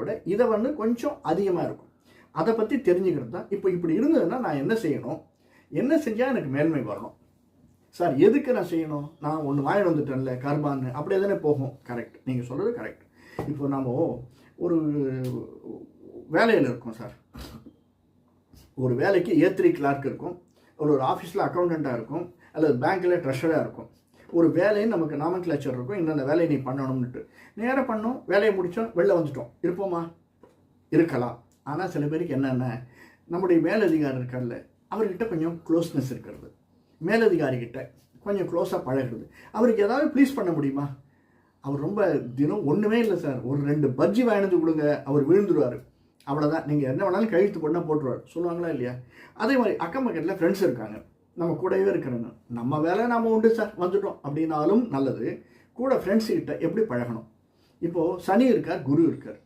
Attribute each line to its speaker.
Speaker 1: விட இதை கொஞ்சம் அதிகமாக இருக்கும். அதை பற்றி தெரிஞ்சுக்கிறது தான். இப்போ இப்படி இருந்ததுன்னா நான் என்ன செய்யணும், என்ன செஞ்சால் எனக்கு மேன்மை வரணும்? சார் எதுக்கு நான் செய்யணும்? நான் ஒன்று வாங்கிட்டு வந்துட்டேன்ல கர்மான்னு, அப்படியே தானே போகும். கரெக்ட், நீங்கள் சொல்கிறது கரெக்ட். இப்போ நம்ம ஒரு வேலையில் இருக்கோம் சார். ஒரு வேலைக்கு A3 கிளார்க் இருக்கும், ஒரு ஆஃபீஸில் அக்கௌண்டண்ட்டாக இருக்கும், அல்லது பேங்க்கில் ட்ரெஷராக இருக்கும். ஒரு வேலையும் நமக்கு நாமன்கிளேச்சர் இருக்கும், இந்த வேலையை நீ பண்ணணும்னுட்டு. நேராக பண்ணோம், வேலையை முடித்தோம், வெளில வந்துட்டோம். இருப்போமா? இருக்கலாம். ஆனால் சில பேருக்கு என்னென்ன, நம்முடைய மேலதிகாரி இருக்கார்ல, அவர்கிட்ட கொஞ்சம் க்ளோஸ்னஸ் இருக்கிறது, மேலதிகாரிகிட்ட கொஞ்சம் க்ளோஸாக பழகிறது. அவருக்கு ஏதாவது ப்ளீஸ் பண்ண முடியுமா? அவர் ரொம்ப தினம் ஒன்றுமே இல்லை சார், ஒரு 2 பஜ்ஜி வாங்கினது கொடுங்க, அவர் விழுந்துருவார். அவ்வளோதான். நீங்கள் என்ன வேணாலும் கழுத்து போட்டால் போட்டுருவார். சொல்லுவாங்களா இல்லையா? அதே மாதிரி அக்கம் பக்கத்தில் ஃப்ரெண்ட்ஸ் இருக்காங்க, நம்ம கூடவே இருக்கிறாங்க. நம்ம வேலை நம்ம உண்டு சார், வந்துட்டோம் அப்படின்னாலும் நல்லது. கூட ஃப்ரெண்ட்ஸுக்கிட்ட எப்படி பழகணும்? இப்போது சனி இருக்கார், குரு இருக்கார்.